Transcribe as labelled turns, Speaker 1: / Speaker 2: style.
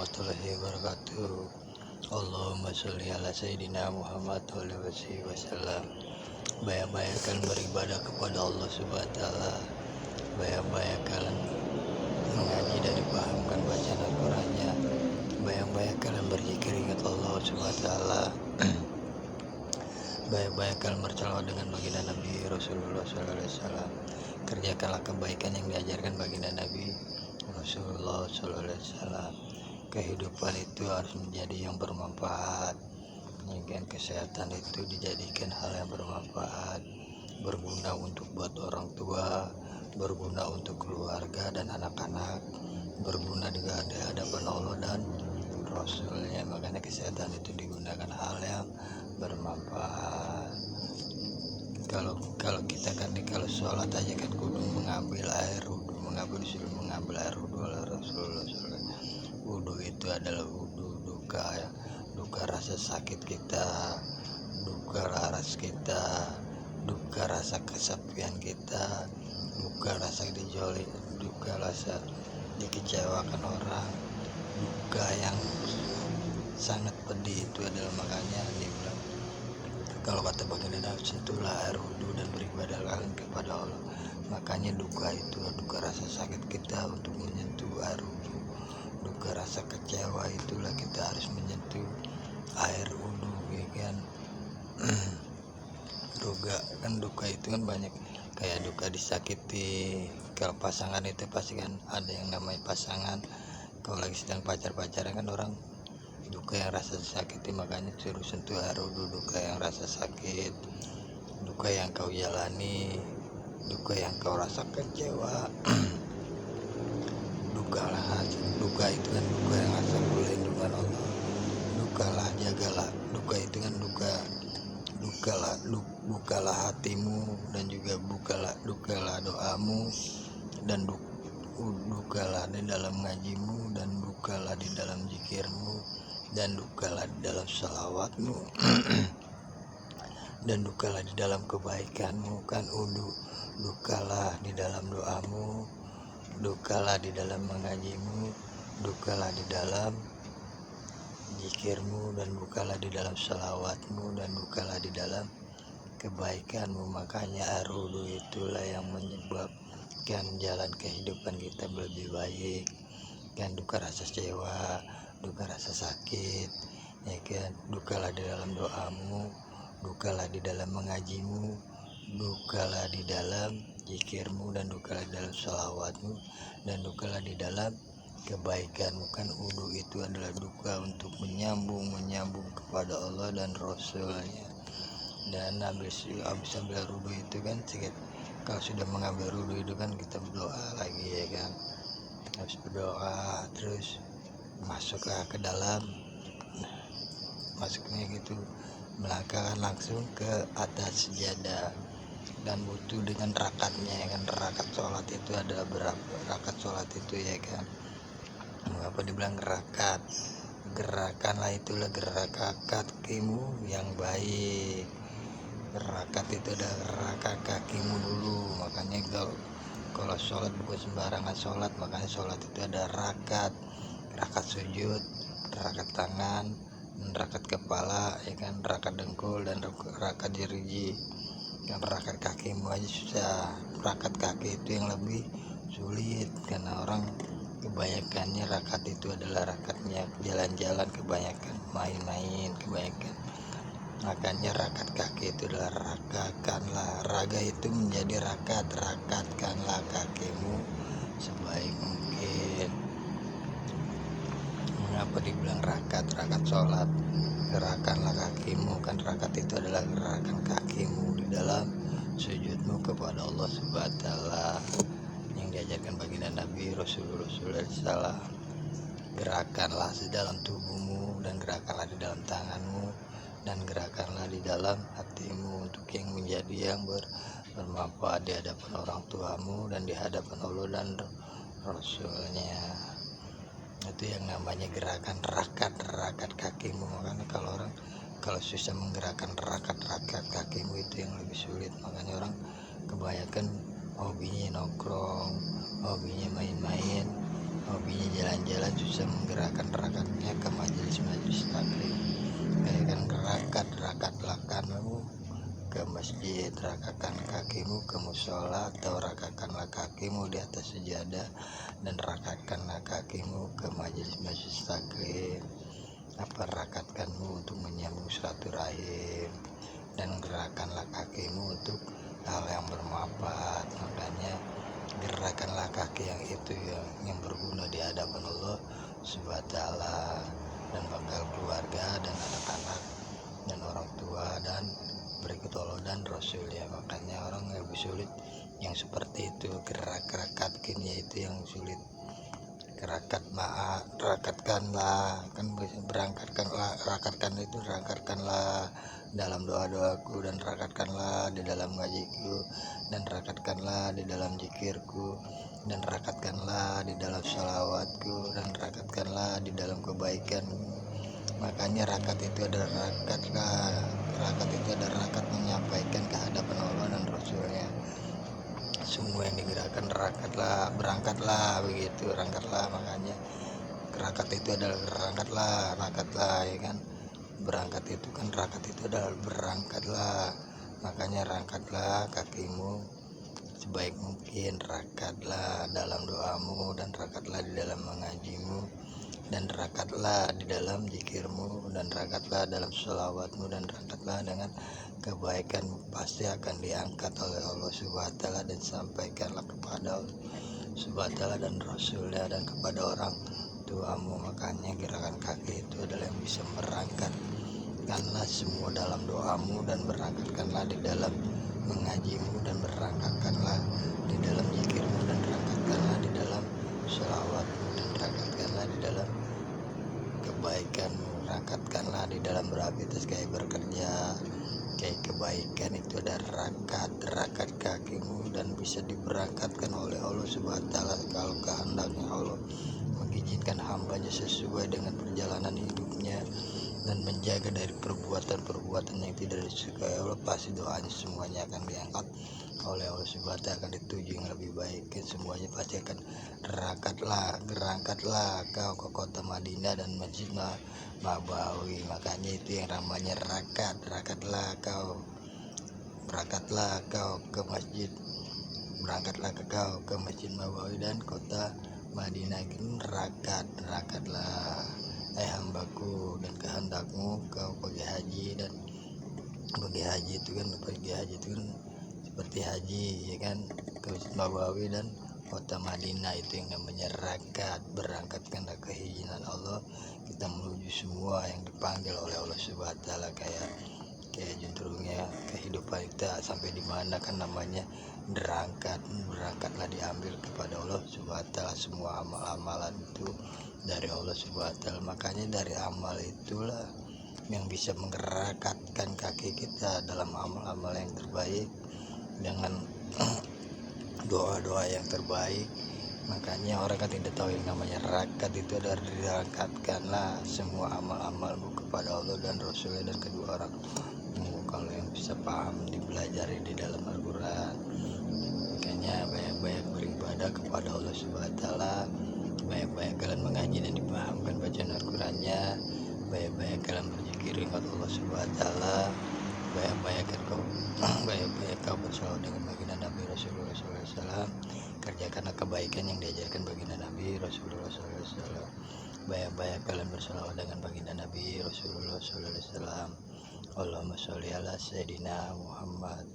Speaker 1: warahmatullahi wabarakatuh. Allahumma sholli ala sayyidina Muhammad wa alihi wasallam. Banyak-banyak kalian beribadah kepada Allah Subhanahu wa taala. Banyak-banyak kalian mengaji dan dipahamkan bacaan Al-Qur'annya. Banyak-banyak kalian berzikir ingat Allah Subhanahu wa taala. Banyak-banyak kalian bersalawat dengan baginda Nabi Rasulullah SAW. Kerjakanlah kebaikan yang diajarkan baginda Nabi Rasulullah SAW. Kehidupan itu harus menjadi yang bermanfaat. Kesehatan itu dijadikan hal yang bermanfaat, berguna untuk buat orang tua, berguna untuk keluarga dan anak-anak, berguna juga di hadapan Allah dan Rasulnya. Makanya kesehatan itu digunakan hal yang bermanfaat. Kalau kita kan kalau sholat aja kan kudu mengambil air wudu, mengambil air wudu oleh Rasulullah SAW. Wudu itu adalah wudu duka rasa sakit kita, duka laras kita, duka rasa kesepian kita, duka rasa dijoli, duka rasa dikecewakan orang, duka yang sangat pedih. Itu adalah makanya dibilang, kalau kata baginda Nabi, sentuhlah air wudu dan beribadah kalian kepada Allah. Makanya duka itu, duka rasa sakit kita untuk menyentuh air wudu, duka rasa kecewa itulah kita harus menyentuh air wudu, ya kan. Duka itu kan banyak, kayak duka disakiti. Kalau pasangan itu pasti kan ada yang namanya pasangan. Kalau lagi sedang pacar-pacaran kan orang duka yang rasa sakiti, makanya suruh sentuh air wudu. Duka yang rasa sakit, duka yang kau jalani, duka yang kau rasa kecewa. Duka itu kan duka yang rasa perlindungan Allah. Dukalah, jagalah. Duka itu kan bukalah hatimu, dan juga dukalah doamu, dan dukalah di dalam ngajimu, dan dukalah di dalam zikirmu, dan dukalah di dalam salawatmu. Dan dukalah di dalam kebaikanmu kan dukalah di dalam doamu, dukalah di dalam mengajimu, dukalah di dalam zikirmu, dan dukalah di dalam salawatmu, dan dukalah di dalam kebaikanmu. Makanya air wudu itulah yang menyebabkan jalan kehidupan kita lebih baik. Kan duka rasa kecewa, duka rasa sakit, ya kan. Dukalah di dalam doamu, dukalah di dalam mengajimu, dukalah di dalam zikirmu, dan dukalah di dalam salawatmu, dan dukalah di dalam kebaikanmu. Kan wudu itu adalah duka untuk menyambung kepada Allah dan Rasulnya. Dan habis ambil wudu itu kan, kalau sudah mengambil wudu itu kan kita berdoa lagi, ya kan. Habis berdoa terus masuklah ke dalam, masuknya gitu, melangkahkan langsung ke atas sejadah, dan butuh dengan rakatnya, ya kan. Rakat sholat itu adalah berapa rakat sholat itu, ya kan. Mengapa dibilang rakat? Gerakanlah itulah gerakan kakimu yang baik. Rakat itu adalah gerakan kakimu dulu. Makanya kalau sholat bukan sembarangan sholat. Makanya sholat itu ada rakat sujud, rakat tangan, rakat kepala, ya kan, rakat dengkul, dan rakat jeriji. Yang rakat kakimu aja susah, rakat kaki itu yang lebih sulit, karena orang kebanyakannya rakat itu adalah rakatnya jalan-jalan, kebanyakan main-main, kebanyakan. Makanya rakat kaki itu adalah rakatkanlah, raga itu menjadi rakatkanlah kakimu sebaik mungkin. Mengapa dibilang rakat sholat? Gerakanlah kakimu, kan rakat itu adalah gerakan kakimu di dalam sujudmu kepada Allah Subhanahu wa taala, yang diajarkan baginda Nabi Rasulullah SAW. Gerakanlah di dalam tubuhmu, dan gerakanlah di dalam tanganmu, dan gerakanlah di dalam hatimu untuk yang menjadi yang bermanfaat di hadapan orang tuamu dan di hadapan Allah dan Rasulnya. Itu yang namanya gerakan rakat kakimu. Makanya kalau susah menggerakkan rakat kakimu, itu yang lebih sulit. Makanya orang kebanyakan hobinya nongkrong, hobinya main-main, hobinya jalan-jalan susah menggerakkan rakatnya ke majelis-majelis taklim. Kayak kan rakatlah kamu ke masjid, rakatkan kakimu ke musola, atau rakatkanlah kakimu di atas sejadah, dan rakatkanlah kakimu ke majelis-majelis taklim. Rakatkanmu untuk menyambung silaturahim, dan gerakanlah kakimu untuk hal yang bermanfaat. Makanya gerakanlah kaki yang itu yang berguna di hadapan Allah Subhanahu wa taala, dan bakal keluarga dan anak-anak dan orang tua dan berikut Allah dan Rasul ya. Makanya orang lebih sulit yang seperti itu, gerak-gerak kakinya itu yang sulit. Rakatkanlah, kan rakatkanlah dalam doaku, dan rakatkanlah di dalam ngajiku, dan rakatkanlah di dalam zikirku, dan rakatkanlah di dalam sholawatku, dan rakatkanlah di dalam kebaikan. Makanya rakat itu adalah rakat menyampaikan ke hadapan Allah dan Rasulnya. Semua yang digerakkan berangkatlah begitu, berangkatlah. Makanya rakat itu adalah rakatlah ya kan. Berangkat itu kan, rakat itu adalah berangkatlah. Makanya rangkatlah kakimu sebaik mungkin, rakatlah dalam doamu, dan rakatlah di dalam mengajimu, dan rakatlah di dalam zikirmu, dan rakatlah dalam sholawatmu, dan rakatlah dengan kebaikan pasti akan diangkat oleh Allah Subhanahu wa taala, dan sampaikanlah kepada Allah Subhanahu wa taala dan Rasulnya, dan kepada orang tuamu. Makanya gerakan kaki itu adalah yang bisa merangkatkanlah semua dalam doamu, dan berangkatkanlah di dalam mengajimu, dan berangkatkanlah di dalam zikirmu, dan berangkatkanlah di dalam sholawatmu, dan berangkatkanlah di dalam kebaikanmu. Rangkatkanlah di dalam beraktivitas kayak bekerja, kayak kebaikan. Itu ada rakat kakimu, dan bisa diberangkatkan oleh Allah Subhanahu wa taala kalau kehendaknya Allah mengizinkan hambanya sesuai dengan perjalanan hidupnya, dan menjaga dari perbuatan-perbuatan yang tidak disukai Allah. Pasti doanya semuanya akan diangkat oleh Allah Subhanahu wa taala, akan dituju yang lebih baik. Semuanya pasti akan berangkatlah kau ke kota Madinah dan Masjid Nabawi. Makanya itu yang namanya rakatlah kau ke masjid, berangkatlah kau ke Masjid Nabawi dan kota Madinah. Itu rakatlah hambaku, dan kehendakmu kau pergi haji, dan pergi haji itu kan seperti haji ya kan, ke Masjid Nabawi dan kota Madinah. Itu yang namanya rakat. Berangkatkanlah keinginan Allah, kita menuju semua yang dipanggil oleh Allah Subhanahu wa taala, kayak juntrungnya kehidupan kita sampai di mana kan namanya berangkatlah diambil kepada Allah Subhanahu wa taala. Semua amal-amalan itu dari Allah Subhanahu wa taala. Makanya dari amal itulah yang bisa menggerakkan kaki kita dalam amal-amal yang terbaik, dengan doa-doa yang terbaik. Makanya orang kan tidak tahu yang namanya rakat itu adalah dirangkatkanlah semua amal-amalmu kepada Allah dan Rasulnya dan kedua orang. Kalau yang bisa paham dipelajari di dalam Al-Quran. Makanya banyak-banyak beribadah kepada Allah Subhanahu wa taala, banyak-banyak kalian mengaji dan dipahamkan bacaan Al-Qurannya, banyak-banyak kalian berzikir ingat Allah Subhanahu wa taala, banyak-banyak kau berselawat dengan baginda Nabi Rasulullah SAW. Kerjakanlah kebaikan yang diajarkan baginda Nabi Rasulullah SAW. Banyak-banyak kalian berselawat dengan baginda Nabi Rasulullah SAW. Allahumma sholli ala Sayyidina Muhammad.